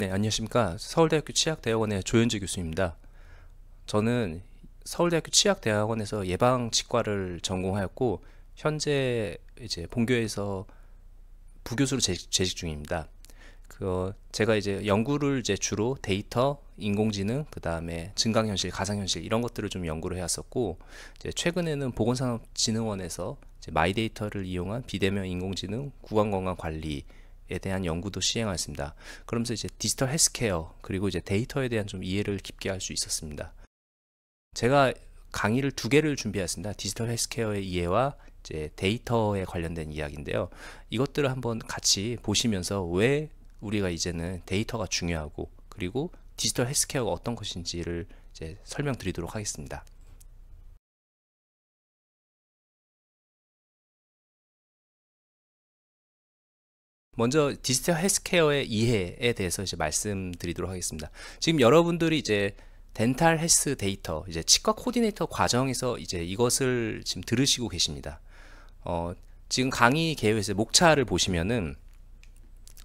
네, 안녕하십니까. 서울대학교 치학대학원의 조현주 교수입니다. 저는 서울대학교 치학대학원에서 예방치과를 전공하였고, 현재 이제 본교에서 부교수로 재직 중입니다. 제가 이제 연구를 이제 주로 데이터, 인공지능, 그 다음에 증강현실, 가상현실 이런 것들을 좀 연구를 해왔었고, 이제 최근에는 보건산업진흥원에서 이제 마이데이터를 이용한 비대면 인공지능, 구강건강관리 에 대한 연구도 시행하였습니다. 그러면서 이제 디지털 헬스케어 그리고 이제 데이터에 대한 좀 이해를 깊게 할 수 있었습니다. 제가 강의를 두 개를 준비했습니다. 디지털 헬스케어의 이해와 이제 데이터에 관련된 이야기인데요. 이것들을 한번 같이 보시면서 왜 우리가 이제는 데이터가 중요하고 그리고 디지털 헬스케어가 어떤 것인지를 이제 설명드리도록 하겠습니다. 먼저 디지털 헬스케어의 이해에 대해서 이제 말씀드리도록 하겠습니다. 지금 여러분들이 이제 덴탈 헬스 데이터, 이제 치과 코디네이터 과정에서 이제 이것을 지금 들으시고 계십니다. 지금 강의 개요에서 목차를 보시면은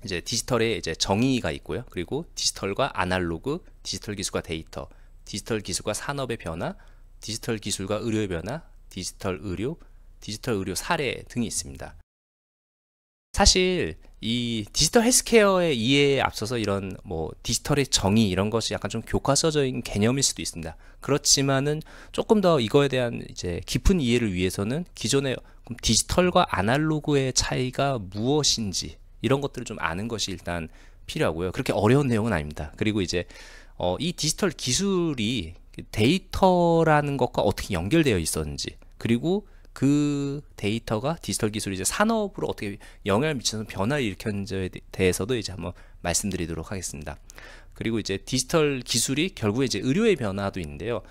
이제 디지털의 이제 정의가 있고요. 그리고 디지털과 아날로그, 디지털 기술과 데이터, 디지털 기술과 산업의 변화, 디지털 기술과 의료의 변화, 디지털 의료 사례 등이 있습니다. 사실 이 디지털 헬스케어의 이해에 앞서서 이런 뭐 디지털의 정의 이런 것이 약간 좀 교과서적인 개념일 수도 있습니다. 그렇지만은 조금 더 이거에 대한 이제 깊은 이해를 위해서는 기존의 디지털과 아날로그의 차이가 무엇인지 이런 것들을 좀 아는 것이 일단 필요하고요. 그렇게 어려운 내용은 아닙니다. 그리고 이제 이 디지털 기술이 데이터라는 것과 어떻게 연결되어 있었는지, 그리고 그 데이터가 디지털 기술이 이제 산업으로 어떻게 영향을 미쳐서 변화를 일으켰는지에 대해서도 이제 한번 말씀드리도록 하겠습니다. 그리고 이제 디지털 기술이 결국에 이제 의료의 변화도 있는데요.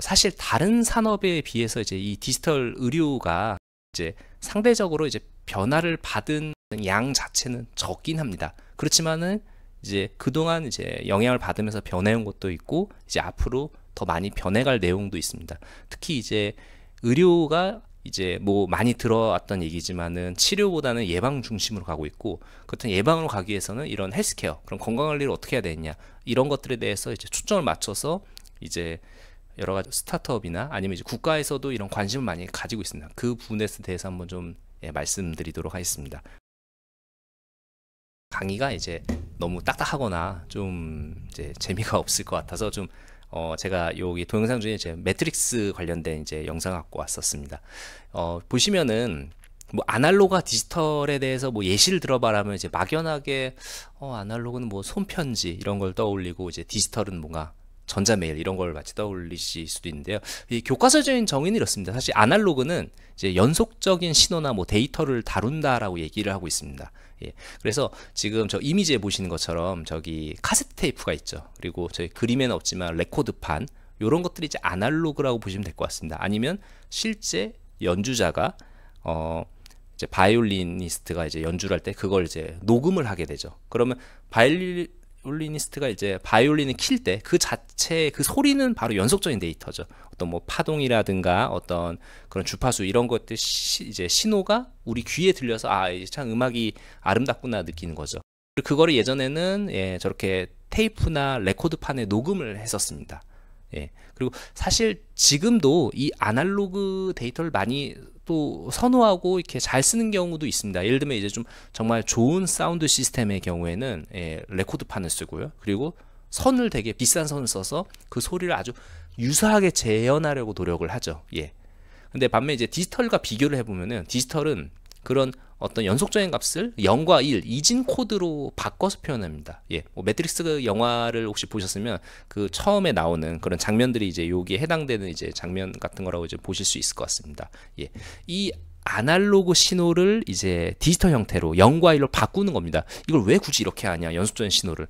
사실 다른 산업에 비해서 이제 이 디지털 의료가 이제 상대적으로 이제 변화를 받은 양 자체는 적긴 합니다. 그렇지만은 이제 그동안 이제 영향을 받으면서 변해온 것도 있고, 이제 앞으로 더 많이 변해갈 내용도 있습니다. 특히 이제 의료가 이제 뭐 많이 들어왔던 얘기지만은 치료보다는 예방 중심으로 가고 있고, 그렇다면 예방으로 가기 위해서는 이런 헬스케어, 그런 건강관리를 어떻게 해야 되느냐, 이런 것들에 대해서 이제 초점을 맞춰서 이제 여러 가지 스타트업이나 아니면 이제 국가에서도 이런 관심을 많이 가지고 있습니다. 그 부분에 대해서 한번 좀 말씀드리도록 하겠습니다. 강의가 이제 너무 딱딱하거나 좀 이제 재미가 없을 것 같아서 좀 제가 여기 동영상 중에 이제 매트릭스 관련된 이제 영상 갖고 왔었습니다. 보시면은 뭐 아날로그와 디지털에 대해서 뭐 예시를 들어봐라면 이제 막연하게 아날로그는 뭐 손편지 이런 걸 떠올리고, 이제 디지털은 뭔가 전자메일 이런 걸 같이 떠올리실 수도 있는데요. 이 교과서적인 정의는 이렇습니다. 사실 아날로그는 이제 연속적인 신호나 뭐 데이터를 다룬다라고 얘기를 하고 있습니다. 예. 그래서 지금 저 이미지에 보시는 것처럼 저기 카세트 테이프가 있죠. 그리고 저희 그림에는 없지만 레코드판, 이런 것들이 이제 아날로그라고 보시면 될 것 같습니다. 아니면 실제 연주자가 이제 바이올리니스트가 이제 연주를 할 때 그걸 이제 녹음을 하게 되죠. 그러면 바이올리니스트가 이제 바이올린을 킬 때 그 자체 그 소리는 바로 연속적인 데이터죠. 어떤 뭐 파동이라든가 어떤 그런 주파수 이런 것들 이제 신호가 우리 귀에 들려서 참 음악이 아름답구나 느끼는 거죠. 그거를 예전에는 저렇게 테이프나 레코드판에 녹음을 했었습니다. 그리고 사실 지금도 이 아날로그 데이터를 많이 또 선호하고 이렇게 잘 쓰는 경우도 있습니다. 예를 들면 이제 좀 정말 좋은 사운드 시스템의 경우에는 레코드판을 쓰고요. 그리고 선을 되게 비싼 선을 써서 그 소리를 아주 유사하게 재현하려고 노력을 하죠. 근데 반면 이제 디지털과 비교를 해보면은 디지털은 그런 어떤 연속적인 값을 0과 1 이진 코드로 바꿔서 표현합니다. 뭐 매트릭스 영화를 혹시 보셨으면 그 처음에 나오는 그런 장면들이 이제 여기에 해당되는 이제 장면 같은 거라고 이제 보실 수 있을 것 같습니다. 이 아날로그 신호를 이제 디지털 형태로 0과 1로 바꾸는 겁니다. 이걸 왜 굳이 이렇게 하냐? 연속적인 신호를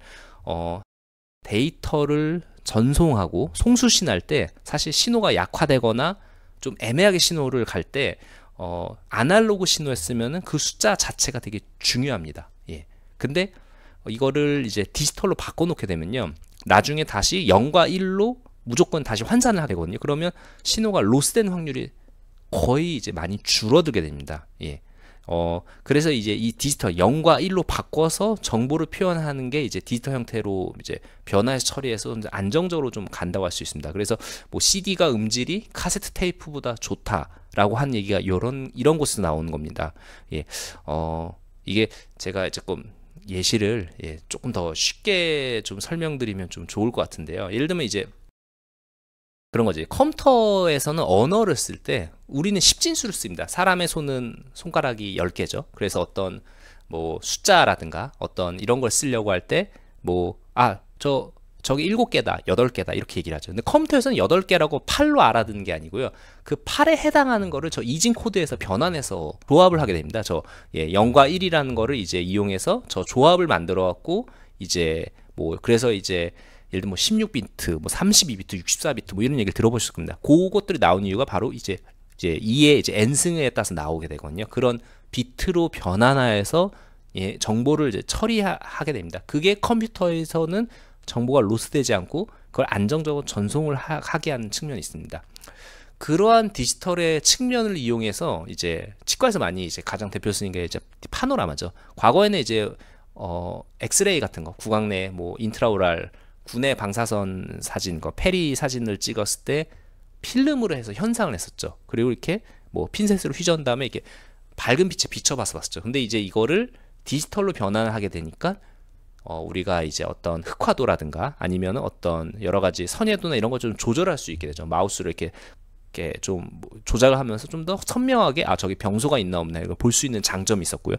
데이터를 전송하고 송수신할 때 사실 신호가 약화되거나 좀 애매하게 신호를 갈 때 아날로그 신호였으면은 그 숫자 자체가 되게 중요합니다. 근데 이거를 이제 디지털로 바꿔놓게 되면요, 나중에 다시 0과 1로 무조건 다시 환산을 하게 되거든요. 그러면 신호가 로스된 확률이 거의 이제 많이 줄어들게 됩니다. 그래서 이제 이 디지털 0과 1로 바꿔서 정보를 표현하는 게 이제 디지털 형태로 이제 변화해서 처리해서 안정적으로 좀 간다고 할 수 있습니다. 그래서 뭐 CD가 음질이 카세트 테이프보다 좋다라고 한 얘기가 이런 곳에서 나오는 겁니다. 예, 이게 제가 조금 예시를 조금 더 쉽게 좀 설명드리면 좀 좋을 것 같은데요. 예를 들면 이제 그런 거지. 컴퓨터에서는 언어를 쓸 때 우리는 십진수를 씁니다. 사람의 손은 손가락이 10개죠. 그래서 어떤 뭐 숫자라든가 어떤 이런 걸 쓰려고 할 때 뭐 저기 7개다, 8개다 이렇게 얘기를 하죠. 근데 컴퓨터에서는 8개라고 팔로 알아듣는 게 아니고요. 그 팔에 해당하는 거를 저 이진 코드에서 변환해서 조합을 하게 됩니다. 0과 1이라는 거를 이제 이용해서 저 조합을 만들어 갖고 이제 뭐 그래서 이제 예를 들면 뭐 16비트, 뭐 32비트, 64비트 뭐 이런 얘기를 들어보셨을 겁니다. 그것들이 나온 이유가 바로 이제 2의 이제 n승에 따라서 나오게 되거든요. 그런 비트로 변환해서 정보를 이제 처리하게 됩니다. 그게 컴퓨터에서는 정보가 로스되지 않고 그걸 안정적으로 전송을 하게 하는 측면이 있습니다. 그러한 디지털의 측면을 이용해서 이제 치과에서 많이 이제 가장 대표 쓰는 게 이제 파노라마죠. 과거에는 이제 엑스레이 같은 거, 구강내 뭐 인트라오랄 군의 방사선 사진, 페리 사진을 찍었을 때 필름으로 해서 현상을 했었죠. 그리고 이렇게 뭐 핀셋으로 휘저은 다음에 이렇게 밝은 빛에 비춰봐서 봤었죠. 근데 이제 이거를 디지털로 변환을 하게 되니까 우리가 이제 어떤 흑화도라든가 아니면 어떤 여러 가지 선회도나 이런 걸 좀 조절할 수 있게 되죠. 마우스로 이렇게 좀 조작을 하면서 좀 더 선명하게 저기 병소가 있나 없나 이걸 볼 수 있는 장점이 있었고요.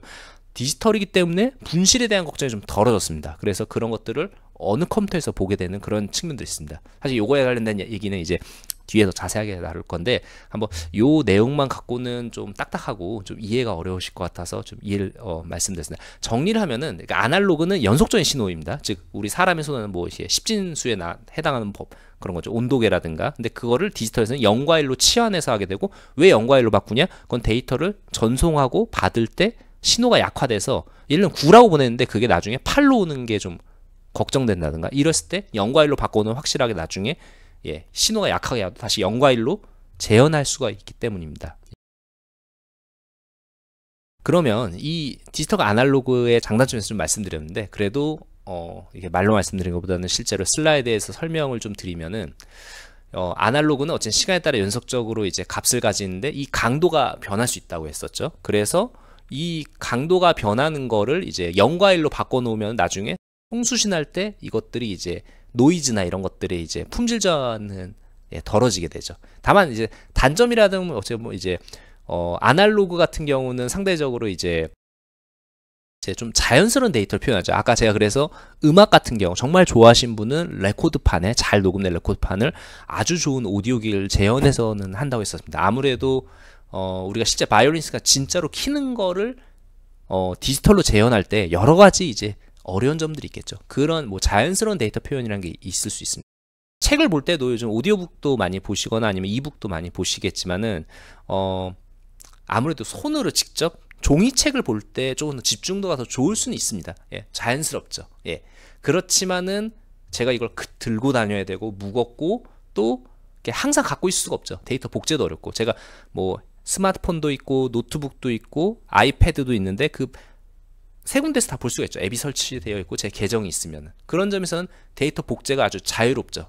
디지털이기 때문에 분실에 대한 걱정이 좀 덜어졌습니다. 그래서 그런 것들을 어느 컴퓨터에서 보게 되는 그런 측면도 있습니다. 사실 요거에 관련된 얘기는 이제 뒤에서 자세하게 다룰 건데 한번 요 내용만 갖고는 좀 딱딱하고 좀 이해가 어려우실 것 같아서 좀 이해를 말씀드렸습니다. 정리를 하면은 그러니까 아날로그는 연속적인 신호입니다. 즉 우리 사람의 손은 뭐 십진수에 해당하는 법 그런 거죠. 온도계라든가. 근데 그거를 디지털에서는 0과 1로 치환해서 하게 되고 왜 0과 1로 바꾸냐? 그건 데이터를 전송하고 받을 때 신호가 약화돼서 예를 들면 9라고 보냈는데 그게 나중에 8로 오는 게 좀 걱정된다든가 이랬을 때 0과 1로 바꿔놓으면 확실하게 나중에 신호가 약하게 와도 다시 0과 1로 재현할 수가 있기 때문입니다. 그러면 이 디지털과 아날로그의 장단점에서 좀 말씀드렸는데 그래도 이게 말로 말씀드린 것보다는 실제로 슬라이드에서 설명을 좀 드리면은 아날로그는 어쨌든 시간에 따라 연속적으로 이제 값을 가지는데 이 강도가 변할 수 있다고 했었죠. 그래서 이 강도가 변하는 거를 이제 0과 1로 바꿔놓으면 나중에 송수신할 때 이것들이 이제 노이즈나 이런 것들이 이제 품질 저하는 덜어지게 되죠. 다만 이제 단점이라든 어째 뭐 이제 아날로그 같은 경우는 상대적으로 이제 좀 자연스러운 데이터를 표현하죠. 아까 제가 그래서 음악 같은 경우 정말 좋아하신 분은 레코드판에 잘 녹음된 레코드판을 아주 좋은 오디오기를 재현해서는 한다고 했었습니다. 아무래도 우리가 실제 바이올린스가 진짜로 키는 거를 디지털로 재현할 때 여러 가지 이제 어려운 점들이 있겠죠. 그런 뭐 자연스러운 데이터 표현이라는 게 있을 수 있습니다. 책을 볼 때도 요즘 오디오북도 많이 보시거나 아니면 이북도 많이 보시겠지만은 아무래도 손으로 직접 종이책을 볼 때 조금 더 집중도가 더 좋을 수는 있습니다. 자연스럽죠. 그렇지만은 제가 이걸 들고 다녀야 되고 무겁고 또 항상 갖고 있을 수가 없죠. 데이터 복제도 어렵고 제가 뭐 스마트폰도 있고 노트북도 있고 아이패드도 있는데 그 세 군데서 다 볼 수가 있죠. 앱이 설치되어 있고 제 계정이 있으면 그런 점에서는 데이터 복제가 아주 자유롭죠.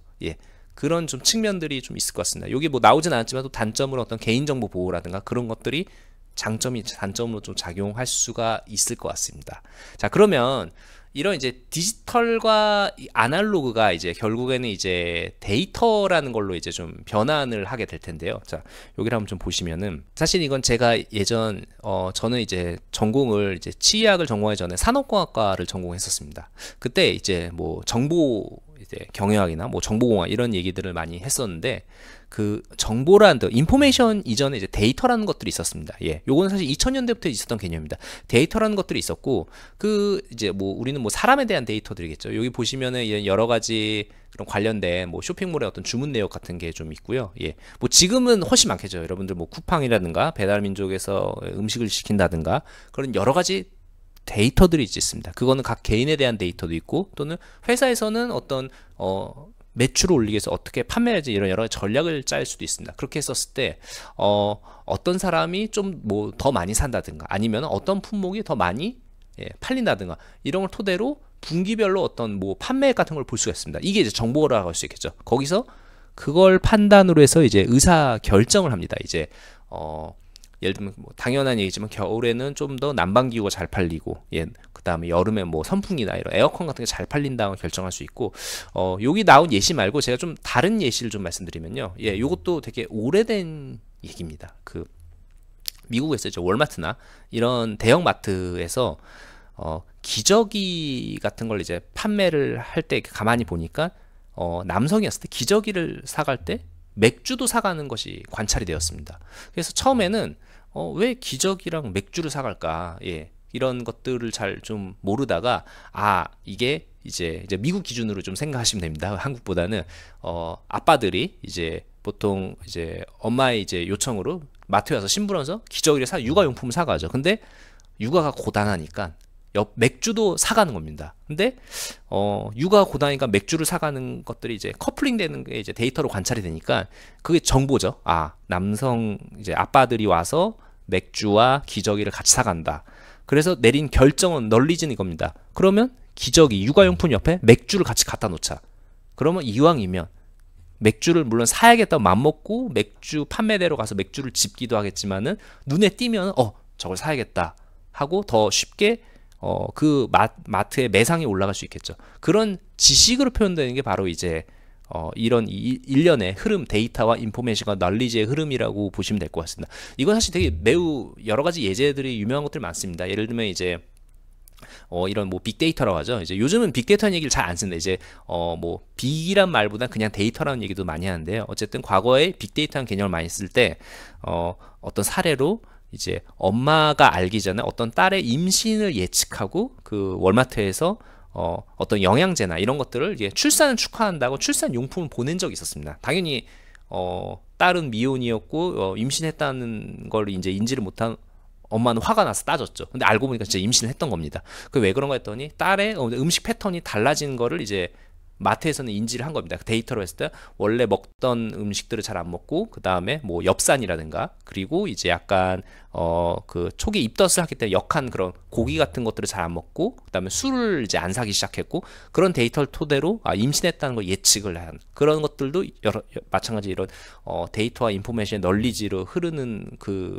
그런 좀 측면들이 좀 있을 것 같습니다. 여기 뭐 나오진 않았지만 또 단점으로 어떤 개인정보 보호라든가 그런 것들이 장점이 단점으로 좀 작용할 수가 있을 것 같습니다. 자, 그러면 이런 이제 디지털과 아날로그가 이제 결국에는 이제 데이터라는 걸로 이제 좀 변환을 하게 될 텐데요. 자, 여기를 한번 좀 보시면은 사실 이건 제가 예전 저는 이제 전공을 이제 치의학을 전공하기 전에 산업공학과를 전공했었습니다. 그때 이제 뭐 정보 이제 경영학이나 뭐 정보공학 이런 얘기들을 많이 했었는데 그 정보라는 인포메이션 이전에 이제 데이터라는 것들이 있었습니다. 요거는 사실 2000년대부터 있었던 개념입니다. 데이터라는 것들이 있었고 그 이제 뭐 우리는 뭐 사람에 대한 데이터들이겠죠. 여기 보시면은 여러 가지 그런 관련된 뭐 쇼핑몰의 어떤 주문 내역 같은 게 좀 있고요. 뭐 지금은 훨씬 많겠죠. 여러분들 뭐 쿠팡이라든가 배달민족에서 음식을 시킨다든가 그런 여러 가지 데이터들이 있습니다. 그거는 각 개인에 대한 데이터도 있고 또는 회사에서는 어떤 매출을 올리기 위해서 어떻게 판매해야지 이런 여러 전략을 짤 수도 있습니다. 그렇게 했었을 때 어떤 사람이 좀 뭐 더 많이 산다든가 아니면 어떤 품목이 더 많이 팔린다든가 이런 걸 토대로 분기별로 어떤 뭐 판매액 같은 걸 볼 수가 있습니다. 이게 이제 정보라고 할 수 있겠죠. 거기서 그걸 판단으로 해서 이제 의사 결정을 합니다. 이제 예를 들면 뭐 당연한 얘기지만 겨울에는 좀 더 난방기구가 잘 팔리고 그다음에 여름에 뭐 선풍기나 이런 에어컨 같은 게 잘 팔린다고 결정할 수 있고 여기 나온 예시 말고 제가 좀 다른 예시를 좀 말씀드리면요. 요것도 되게 오래된 얘기입니다. 그 미국에서 이제 월마트나 이런 대형 마트에서 기저귀 같은 걸 이제 판매를 할 때 가만히 보니까 남성이었을 때 기저귀를 사갈 때 맥주도 사가는 것이 관찰이 되었습니다. 그래서 처음에는 왜 기저귀랑 맥주를 사갈까? 이런 것들을 잘 좀 모르다가 이게 이제 미국 기준으로 좀 생각하시면 됩니다. 한국보다는 아빠들이 이제 보통 이제 엄마의 이제 요청으로 마트에 와서 심부름해서 기저귀를 육아용품을 사가죠. 근데 육아가 고단하니까 맥주도 사가는 겁니다. 근데 육아가 고단하니까 맥주를 사가는 것들이 이제 커플링 되는 게 이제 데이터로 관찰이 되니까 그게 정보죠. 남성 이제 아빠들이 와서 맥주와 기저귀를 같이 사간다. 그래서 내린 결정은 널리진 이겁니다. 그러면 기저귀, 육아용품 옆에 맥주를 같이 갖다 놓자. 그러면 이왕이면 맥주를 물론 사야겠다고 맘먹고 맥주 판매대로 가서 맥주를 집기도 하겠지만은 눈에 띄면 저걸 사야겠다 하고 더 쉽게 그 마트의 매상이 올라갈 수 있겠죠. 그런 지식으로 표현되는 게 바로 이제 이런 일련의 흐름, 데이터와 인포메이션과 널리지의 흐름이라고 보시면 될 것 같습니다. 이건 사실 되게 매우 여러 가지 예제들이 유명한 것들이 많습니다. 예를 들면 이제 이런 뭐 빅데이터라고 하죠. 이제 요즘은 빅데이터라는 얘기를 잘 안 쓰는데 이제 뭐 빅이란 말보다 그냥 데이터라는 얘기도 많이 하는데요. 어쨌든 과거에 빅데이터라는 개념을 많이 쓸 때 어떤 사례로 이제 엄마가 알기 전에 어떤 딸의 임신을 예측하고 그 월마트에서 어떤 영양제나 이런 것들을 이제 출산을 축하한다고 출산 용품을 보낸 적이 있었습니다. 당연히 딸은 미혼이었고 임신했다는 걸 이제 인지를 못한 엄마는 화가 나서 따졌죠. 근데 알고 보니까 진짜 임신을 했던 겁니다. 그 왜 그런가 했더니 딸의 음식 패턴이 달라진 거를 이제 마트에서는 인지를 한 겁니다. 데이터로 했을 때 원래 먹던 음식들을 잘 안 먹고 그 다음에 뭐 엽산이라든가 그리고 이제 약간 그 초기 입덧을 하기 때문에 역한 그런 고기 같은 것들을 잘 안 먹고 그 다음에 술을 이제 안 사기 시작했고 그런 데이터를 토대로 임신했다는 걸 예측을 한 그런 것들도 마찬가지 이런 데이터와 인포메이션의 널리지로 흐르는 그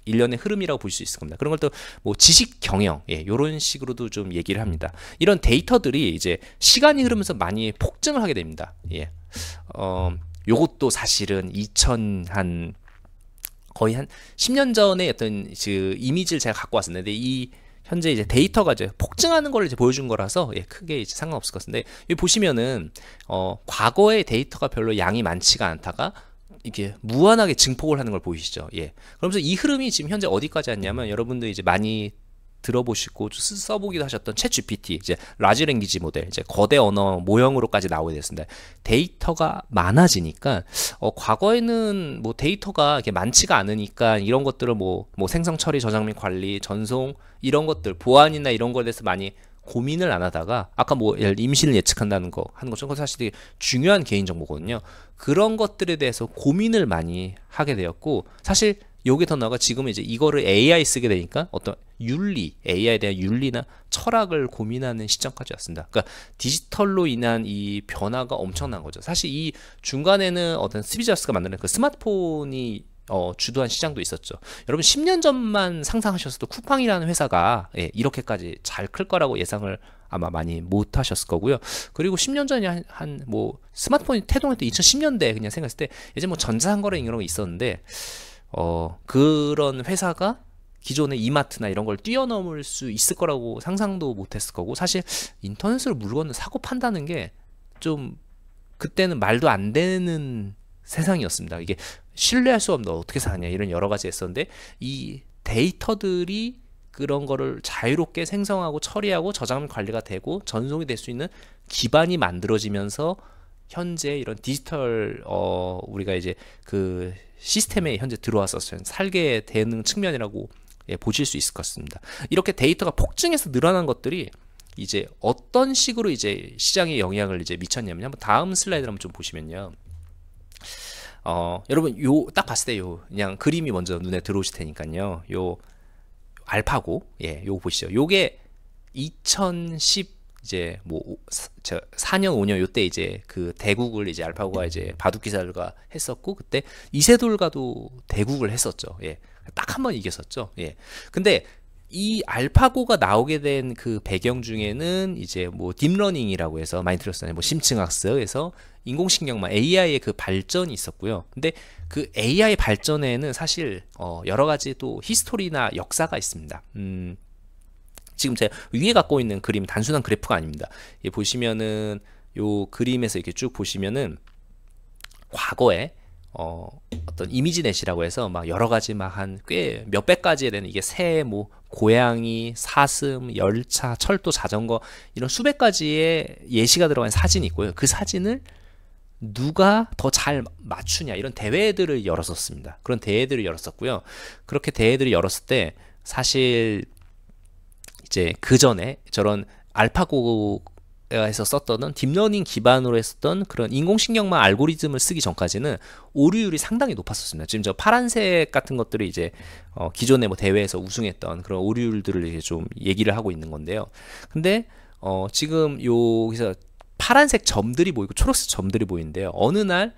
일련의 흐름이라고 볼 수 있을 겁니다. 그런 걸 또 뭐 지식 경영 이런 식으로도 좀 얘기를 합니다. 이런 데이터들이 이제 시간이 흐르면서 많이 폭증을 하게 됩니다. 요것도 사실은 거의 한 10년 전에 어떤 그 이미지를 제가 갖고 왔었는데 이 현재 이제 데이터가 이제 폭증하는 걸 이제 보여준 거라서 크게 이제 상관없을 것 같은데 여기 보시면은 과거의 데이터가 별로 양이 많지가 않다가 이게 무한하게 증폭을 하는 걸 보이시죠? 그러면서 이 흐름이 지금 현재 어디까지 왔냐면 여러분들 이제 많이 들어보시고 써보기도 하셨던 챗 GPT, 이제 라지 랭귀지 모델, 이제 거대 언어 모형으로까지 나오게 됐습니다. 데이터가 많아지니까 과거에는 뭐 데이터가 이렇게 많지가 않으니까 이런 것들을 뭐 생성 처리, 저장 및 관리, 전송 이런 것들 보안이나 이런 거에 대해서 많이 고민을 안 하다가 아까 뭐 임신을 예측한다는 거 하는 것처럼 그건 사실 되게 중요한 개인 정보거든요. 그런 것들에 대해서 고민을 많이 하게 되었고 사실 요게 더 나아가 지금 이제 이거를 AI 쓰게 되니까 어떤 윤리, AI에 대한 윤리나 철학을 고민하는 시점까지 왔습니다. 그러니까 디지털로 인한 이 변화가 엄청난 거죠. 사실 이 중간에는 어떤 스티브 잡스가 만드는 그 스마트폰이 주도한 시장도 있었죠. 여러분 10년 전만 상상하셨어도 쿠팡이라는 회사가 이렇게까지 잘 클 거라고 예상을 아마 많이 못 하셨을 거고요. 그리고 10년 전에 한 뭐 스마트폰이 태동했던 2010년대 그냥 생각했을 때 이제 뭐 전자상거래 이런 거 있었는데 그런 회사가 기존의 이마트나 이런 걸 뛰어넘을 수 있을 거라고 상상도 못 했을 거고 사실 인터넷으로 물건을 사고 판다는 게 좀 그때는 말도 안 되는 세상이었습니다. 이게 신뢰할 수 없는 어떻게 사냐 이런 여러 가지 했었는데 이 데이터들이 그런 거를 자유롭게 생성하고 처리하고 저장 관리가 되고 전송이 될 수 있는 기반이 만들어지면서 현재 이런 디지털 우리가 이제 그 시스템에 현재 들어와서 살게 되는 측면이라고 보실 수 있을 것 같습니다. 이렇게 데이터가 폭증해서 늘어난 것들이 이제 어떤 식으로 이제 시장에 영향을 이제 미쳤냐면 한번 다음 슬라이드를 한번 좀 보시면요. 여러분 요 딱 봤을 때 요 그냥 그림이 먼저 눈에 들어오실 테니까요. 요 알파고 요거 보시죠. 요게 2010 이제 뭐 4년 5년 요때 이제 그 대국을 이제 알파고가 이제 바둑기사들과 했었고 그때 이세돌과도 대국을 했었죠. 딱 한 번 이겼었죠. 근데 이 알파고가 나오게 된 그 배경 중에는 이제 뭐 딥러닝이라고 해서 많이 들었잖아요. 뭐 심층학습에서 인공신경망 AI의 그 발전이 있었고요. 근데 그 AI 발전에는 사실 여러 가지 또 히스토리나 역사가 있습니다. 지금 제가 위에 갖고 있는 그림 단순한 그래프가 아닙니다. 보시면은 요 그림에서 이렇게 쭉 보시면은 과거에 어떤 이미지넷이라고 해서 막 여러 가지 막 한 꽤 몇백 가지에 되는 이게 새, 뭐 고양이, 사슴, 열차, 철도, 자전거 이런 수백 가지의 예시가 들어간 사진이 있고요. 그 사진을 누가 더 잘 맞추냐 이런 대회들을 열었었습니다. 그런 대회들을 열었었고요. 그렇게 대회들을 열었을 때 사실 이제 그 전에 저런 알파고에서 썼던 딥러닝 기반으로 했었던 그런 인공신경망 알고리즘을 쓰기 전까지는 오류율이 상당히 높았었습니다. 지금 저 파란색 같은 것들이 이제 기존의 뭐 대회에서 우승했던 그런 오류율들을 이제 좀 얘기를 하고 있는 건데요. 근데 지금 여기서 파란색 점들이 보이고 초록색 점들이 보이는데요. 어느 날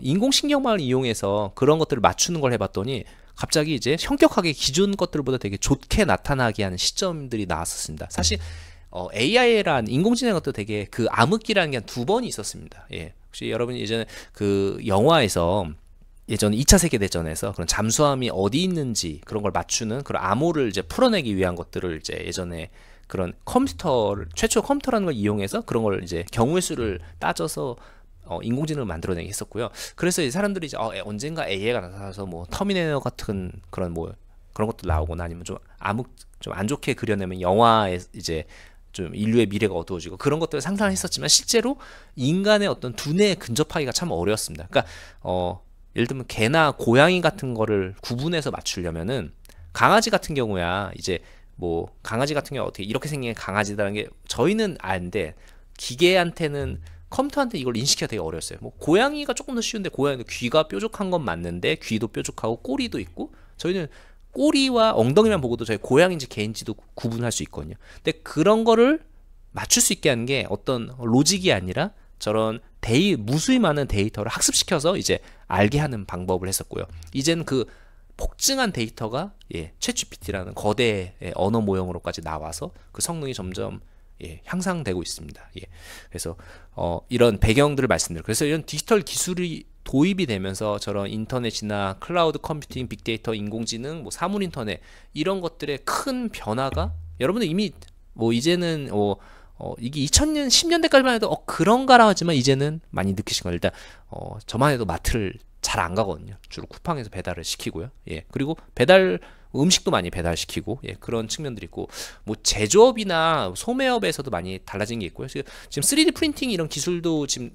인공신경망을 이용해서 그런 것들을 맞추는 걸 해봤더니 갑자기 이제 현격하게 기존 것들보다 되게 좋게 나타나게 하는 시점들이 나왔었습니다. 사실 AI란 인공지능 것도 되게 그 암흑기라는 게 한 2번이 있었습니다. 혹시 여러분 예전에 그 영화에서 예전 2차 세계대전에서 그런 잠수함이 어디 있는지 그런 걸 맞추는 그런 암호를 이제 풀어내기 위한 것들을 이제 예전에 그런 컴퓨터를 최초 컴퓨터라는 걸 이용해서 그런 걸 이제 경우의 수를 따져서 인공지능을 만들어내기 했었고요. 그래서 이 사람들이 이제 언젠가 AI가 나타나서 뭐 터미네이터 같은 그런 뭐 그런 것도 나오거나 아니면 좀 안 좋게 그려내면 영화에 이제 좀 인류의 미래가 어두워지고 그런 것들을 상상했었지만 실제로 인간의 어떤 두뇌에 근접하기가 참 어려웠습니다. 그러니까 예를 들면 개나 고양이 같은 거를 구분해서 맞추려면은 강아지 같은 경우야 이제 뭐 강아지 같은 경우 어떻게 이렇게 생긴 강아지라는 게 저희는 아는데 기계한테는 컴퓨터한테 이걸 인식하기가 되게 어려웠어요. 뭐 고양이가 조금 더 쉬운데 고양이도 귀가 뾰족한 건 맞는데 귀도 뾰족하고 꼬리도 있고 저희는 꼬리와 엉덩이만 보고도 저희 고양인지 개인지도 구분할 수 있거든요. 근데 그런 거를 맞출 수 있게 하는 게 어떤 로직이 아니라 저런 무수히 많은 데이터를 학습시켜서 이제 알게 하는 방법을 했었고요. 이제는 그 폭증한 데이터가 챗GPT라는 거대 언어 모형으로까지 나와서 그 성능이 점점 향상되고 있습니다. 그래서 이런 배경들을 말씀드려요. 그래서 이런 디지털 기술이 도입이 되면서 저런 인터넷이나 클라우드 컴퓨팅, 빅데이터, 인공지능, 뭐 사물 인터넷 이런 것들의 큰 변화가 여러분들 이미 뭐 이제는 이게 2000년 10년대까지만 해도 그런가라 하지만 이제는 많이 느끼신 거예요. 일단 저만 해도 마트를 잘 안 가거든요. 주로 쿠팡에서 배달을 시키고요. 그리고 음식도 많이 배달시키고 그런 측면들이 있고 뭐 제조업이나 소매업에서도 많이 달라진 게 있고요. 지금 3D 프린팅 이런 기술도 지금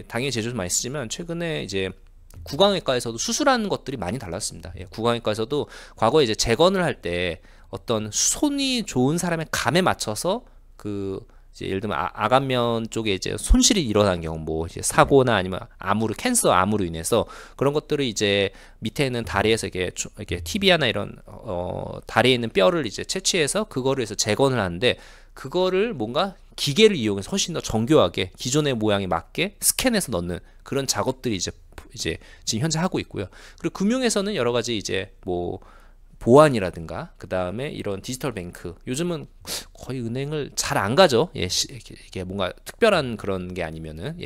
당연히 제조업 많이 쓰지만 최근에 이제 구강외과에서도 수술하는 것들이 많이 달랐습니다. 구강외과에서도 과거에 이제 재건을 할 때 어떤 손이 좋은 사람의 감에 맞춰서 이제 예를 들면 아간면 쪽에 이제 손실이 일어난 경우 뭐 이제 사고나 아니면 캔서 암으로 인해서 그런 것들을 이제 밑에 있는 다리에서 이렇게 티비아나 이런 다리에 있는 뼈를 이제 채취해서 그거를 해서 재건을 하는데 그거를 뭔가 기계를 이용해서 훨씬 더 정교하게 기존의 모양에 맞게 스캔해서 넣는 그런 작업들이 이제 지금 현재 하고 있고요. 그리고 금융에서는 여러 가지 이제 뭐 보안이라든가 그 다음에 이런 디지털 뱅크 요즘은 거의 은행을 잘 안 가죠. 이게 뭔가 특별한 그런 게 아니면은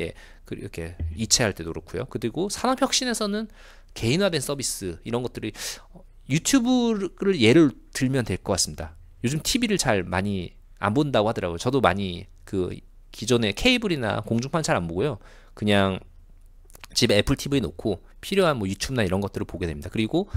이렇게 이체할 때도 그렇고요. 그리고 산업혁신에서는 개인화된 서비스 이런 것들이 유튜브를 예를 들면 될 것 같습니다. 요즘 TV를 잘 많이 안 본다고 하더라고요. 저도 많이 그 기존의 케이블이나 공중파는 잘 안 보고요. 그냥 집에 애플 TV 놓고 필요한 뭐 유튜브나 이런 것들을 보게 됩니다. 그리고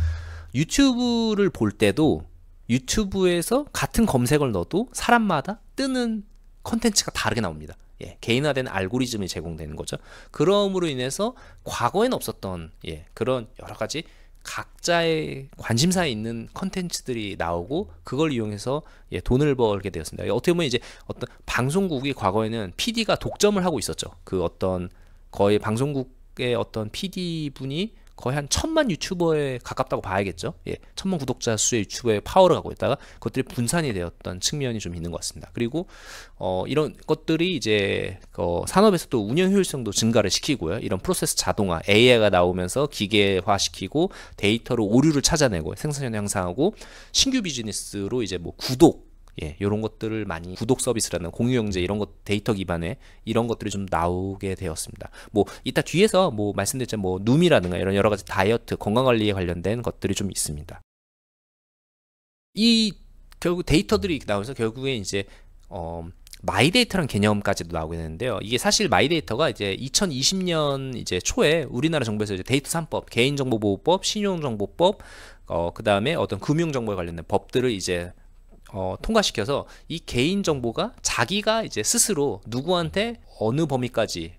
유튜브를 볼 때도 유튜브에서 같은 검색을 넣어도 사람마다 뜨는 컨텐츠가 다르게 나옵니다. 개인화된 알고리즘이 제공되는 거죠. 그럼으로 인해서 과거에는 없었던 그런 여러 가지 각자의 관심사에 있는 컨텐츠들이 나오고 그걸 이용해서 돈을 벌게 되었습니다. 어떻게 보면 이제 어떤 방송국이 과거에는 PD가 독점을 하고 있었죠. 그 어떤 거의 방송국의 어떤 PD 분이 거의 한 1000만 유튜버에 가깝다고 봐야겠죠. 1000만 구독자 수의 유튜버의 파워를 갖고 있다가 그것들이 분산이 되었던 측면이 좀 있는 것 같습니다. 그리고 이런 것들이 이제 산업에서 또 운영 효율성도 증가를 시키고요. 이런 프로세스 자동화, AI가 나오면서 기계화 시키고 데이터로 오류를 찾아내고 생산성 향상하고 신규 비즈니스로 이제 뭐 구독 이런 것들을 많이 구독 서비스라는 공유경제 이런 것 데이터 기반의 이런 것들이 좀 나오게 되었습니다. 뭐 이따 뒤에서 뭐 말씀드렸지만 뭐 눔이라든가 이런 여러 가지 다이어트 건강 관리에 관련된 것들이 좀 있습니다. 이 결국 데이터들이 나오면서 결국에 이제 마이데이터라는 개념까지도 나오게 되는데요. 이게 사실 마이데이터가 이제 2020년 이제 초에 우리나라 정부에서 이제 데이터 3법, 개인정보보호법, 신용정보법, 그 다음에 어떤 금융정보에 관련된 법들을 이제 통과시켜서 이 개인정보가 자기가 이제 스스로 누구한테 어느 범위까지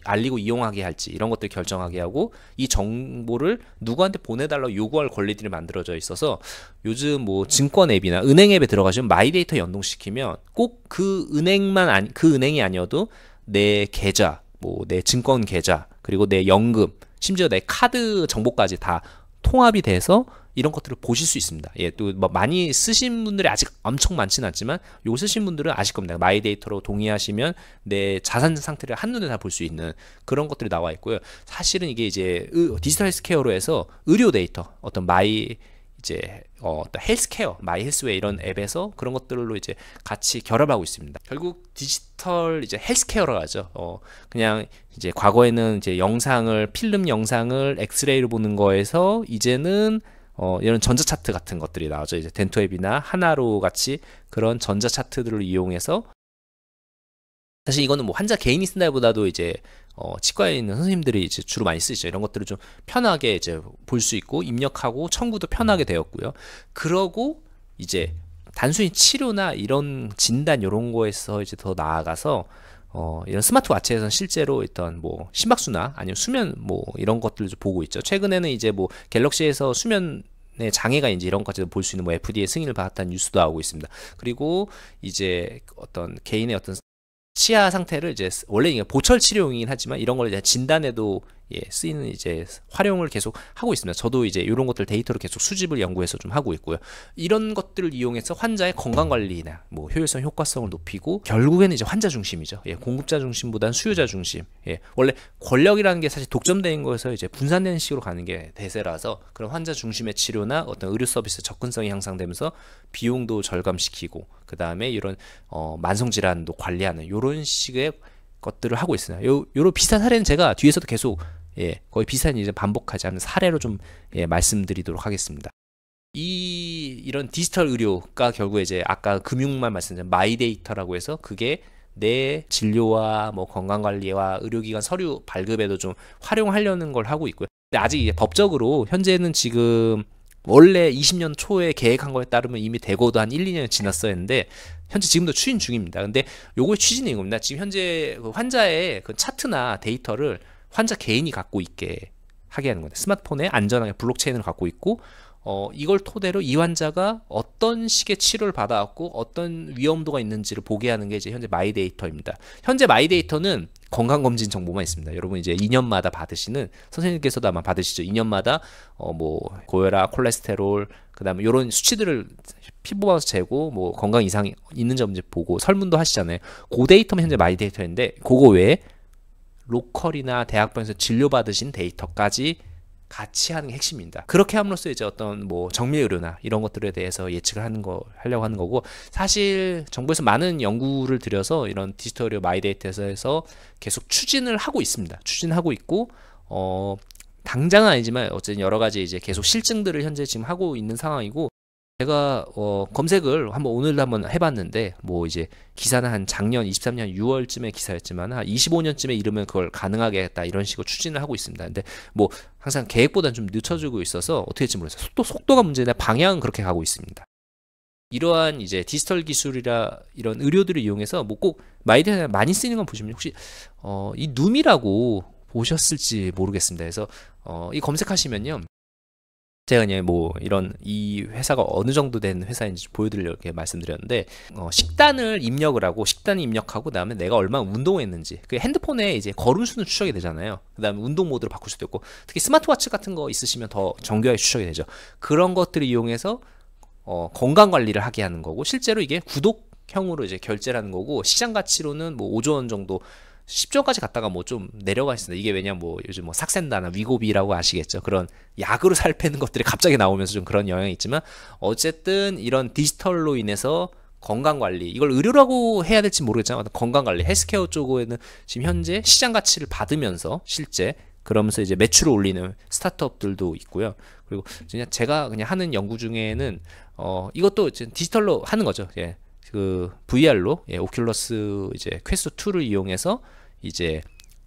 알리고 이용하게 할지 이런 것들 결정하게 하고 이 정보를 누구한테 보내달라고 요구할 권리들이 만들어져 있어서 요즘 뭐 증권 앱이나 은행 앱에 들어가시면 마이데이터 연동시키면 꼭 그 은행만 그 은행이 아니어도 내 계좌, 뭐 내 증권 계좌 그리고 내 연금 심지어 내 카드 정보까지 다 통합이 돼서 이런 것들을 보실 수 있습니다. 또 뭐 많이 쓰신 분들이 아직 엄청 많지는 않지만 요거 쓰신 분들은 아실 겁니다. 마이데이터로 동의하시면 내 자산 상태를 한눈에 다 볼 수 있는 그런 것들이 나와 있고요. 사실은 이게 이제 디지털 헬스케어로 해서 의료 데이터, 어떤 어떤 헬스케어, 마이 헬스웨이 이런 앱에서 그런 것들로 이제 같이 결합하고 있습니다. 결국 디지털 이제 헬스케어라고 하죠. 그냥 이제 과거에는 이제 필름 영상을 엑스레이로 보는 거에서 이제는 이런 전자차트 같은 것들이 나오죠. 이제 덴토앱이나 하나로 같이 그런 전자차트들을 이용해서 사실 이거는 뭐 환자 개인이 쓴다기보다도 이제 치과에 있는 선생님들이 이제 주로 많이 쓰시죠. 이런 것들을 좀 편하게 이제 볼 수 있고 입력하고 청구도 편하게 되었고요. 그러고 이제 단순히 치료나 이런 진단 이런 거에서 이제 더 나아가서 이런 스마트워치에서는 실제로 일단 뭐 심박수나 아니면 수면 뭐 이런 것들을 좀 보고 있죠. 최근에는 이제 뭐 갤럭시에서 수면의 장애가 이제 이런 것까지도 볼 수 있는 뭐 FDA 승인을 받았다는 뉴스도 나오고 있습니다. 그리고 이제 어떤 개인의 어떤 치아 상태를 이제 원래 이게 보철 치료용이긴 하지만 이런 걸 이제 진단에도 쓰이는 이제 활용을 계속 하고 있습니다. 저도 이제 이런 것들 데이터를 계속 수집을 연구해서 좀 하고 있고요. 이런 것들을 이용해서 환자의 건강 관리나 뭐 효율성, 효과성을 높이고 결국에는 이제 환자 중심이죠. 공급자 중심보다는 수요자 중심. 원래 권력이라는 게 사실 독점된 거에서 이제 분산되는 식으로 가는 게 대세라서 그런 환자 중심의 치료나 어떤 의료 서비스 접근성이 향상되면서 비용도 절감시키고 그 다음에 이런 만성 질환도 관리하는 이런 식의 것들을 하고 있어요. 요런 비슷한 사례는 제가 뒤에서도 계속 거의 비슷한 이제 반복하지 않는 사례로 좀 말씀드리도록 하겠습니다. 이런 디지털 의료가 결국에 이제 아까 금융만 말씀드린 마이데이터라고 해서 그게 내 진료와 뭐 건강관리와 의료기관 서류 발급에도 좀 활용하려는 걸 하고 있고요. 근데 아직 이제 법적으로 현재는 지금 원래 20년 초에 계획한 거에 따르면 이미 되고도 한 1, 2년 지났어야 했는데 현재 지금도 추진 중입니다. 근데 요거의 취지는 이겁니다. 지금 현재 그 환자의 그 차트나 데이터를 환자 개인이 갖고 있게 하게 하는 건데 스마트폰에 안전하게 블록체인을 갖고 있고 이걸 토대로 이 환자가 어떤 식의 치료를 받아왔고 어떤 위험도가 있는지를 보게 하는 게 이제 현재 마이데이터입니다. 현재 마이데이터는 건강검진 정보만 있습니다. 여러분 이제 2년마다 받으시는 선생님께서도 아마 받으시죠. 2년마다 뭐 고혈압, 콜레스테롤, 그다음에 이런 수치들을 피부방에서 재고 뭐 건강 이상 있는지 없는지 보고 설문도 하시잖아요. 그 데이터만 현재 마이데이터인데 그거 외에 로컬이나 대학병원에서 진료받으신 데이터까지 같이 하는 게 핵심입니다. 그렇게 함으로써 이제 어떤 뭐 정밀 의료나 이런 것들에 대해서 예측을 하려고 하는 거고 사실 정부에서 많은 연구를 들여서 이런 디지털 의료 마이데이터에서 계속 추진을 하고 있습니다. 추진하고 있고 당장은 아니지만 어쨌든 여러 가지 이제 계속 실증들을 현재 지금 하고 있는 상황이고 제가 검색을 오늘도 한번 해봤는데 뭐 이제 기사는 한 작년 23년 6월쯤에 기사였지만 한 25년쯤에 이르면 그걸 가능하게 했다 이런 식으로 추진을 하고 있습니다. 근데 뭐 항상 계획보다는 좀 늦춰지고 있어서 어떻게 될지 모르겠어요. 속도가 문제인데 방향은 그렇게 가고 있습니다. 이러한 이제 디지털 기술이라 이런 의료들을 이용해서 뭐 꼭 마이데이터 많이 쓰이는 건 보시면 혹시 이 눔이라고 보셨을지 모르겠습니다. 그래서 이 검색하시면요. 제가 그냥 뭐 이런 이 회사가 어느 정도 된 회사인지 보여드리려고 말씀드렸는데, 식단을 입력을 하고, 식단을 입력하고 그다음에 내가 얼마나 운동했는지, 그 핸드폰에 이제 걸음수는 추적이 되잖아요. 그다음에 운동 모드로 바꿀 수도 있고, 특히 스마트워치 같은 거 있으시면 더 정교하게 추적이 되죠. 그런 것들을 이용해서 건강 관리를 하게 하는 거고, 실제로 이게 구독형으로 이제 결제라는 거고, 시장 가치로는 뭐 5조 원 정도, 10조까지 갔다가 뭐 좀 내려가 있습니다. 이게 왜냐면 뭐 요즘 뭐 삭센다나 위고비라고 아시겠죠. 그런 약으로 살 빼는 것들이 갑자기 나오면서 좀 그런 영향이 있지만, 어쨌든 이런 디지털로 인해서 건강 관리, 이걸 의료라고 해야 될지 모르겠지만 건강 관리, 헬스케어 쪽에는 지금 현재 시장 가치를 받으면서 실제 그러면서 이제 매출을 올리는 스타트업들도 있고요. 그리고 그냥 제가 그냥 하는 연구 중에는 이것도 이제 디지털로 하는 거죠. 예. 그 VR로, 예, 오큘러스 이제 퀘스트 2를 이용해서 이제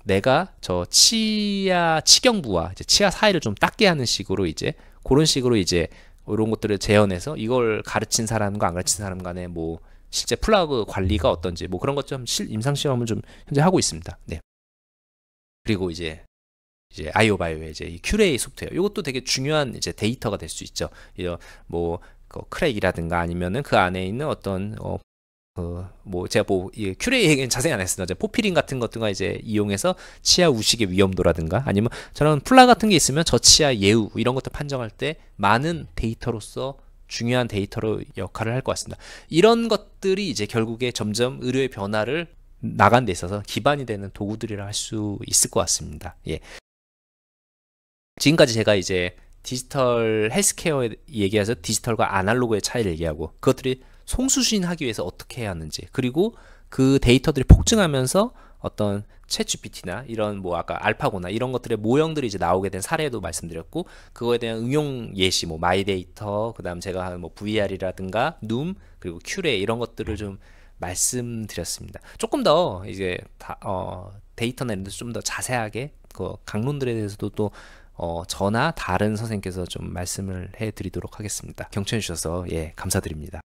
내가 저 치경부와 이제 치아 사이를 좀 닦게 하는 식으로, 이제 그런 식으로 이제 이런 것들을 재현해서 이걸 가르친 사람과 안 가르친 사람 간에 뭐 실제 플러그 관리가 어떤지 뭐 그런 것 좀 임상 시험을 좀 현재 하고 있습니다. 네. 그리고 이제 아이오바이오의 이제 이 큐레이 소프트웨어, 이것도 되게 중요한 이제 데이터가 될 수 있죠. 뭐 크랙이라든가 아니면은 그 안에 있는 어떤 뭐 제가 뭐 큐레이 얘기는 자세히 안 했습니다. 포피린 같은 것들과 이제 이용해서 치아 우식의 위험도라든가, 아니면 저런 플라 같은 게 있으면 저 치아 예우 이런 것들 판정할 때 많은 데이터로서 중요한 데이터로 역할을 할 것 같습니다. 이런 것들이 이제 결국에 점점 의료의 변화를 나간 데 있어서 기반이 되는 도구들이라 할 수 있을 것 같습니다. 예. 지금까지 제가 이제 디지털 헬스케어 얘기해서 디지털과 아날로그의 차이를 얘기하고, 그것들이 송수신하기 위해서 어떻게 해야 하는지, 그리고 그 데이터들이 폭증하면서 어떤 챗GPT나 이런 뭐 아까 알파고나 이런 것들의 모형들이 이제 나오게 된 사례도 말씀드렸고, 그거에 대한 응용 예시, 뭐 마이데이터, 그다음 제가 한 뭐 VR이라든가 눔, 그리고 큐레 이런 것들을 좀 말씀드렸습니다. 조금 더 이제 데이터나 이런 데서 좀 더 자세하게 그 강론들에 대해서도 또 저나 다른 선생님께서 좀 말씀을 해드리도록 하겠습니다. 경청해 주셔서 예, 감사드립니다.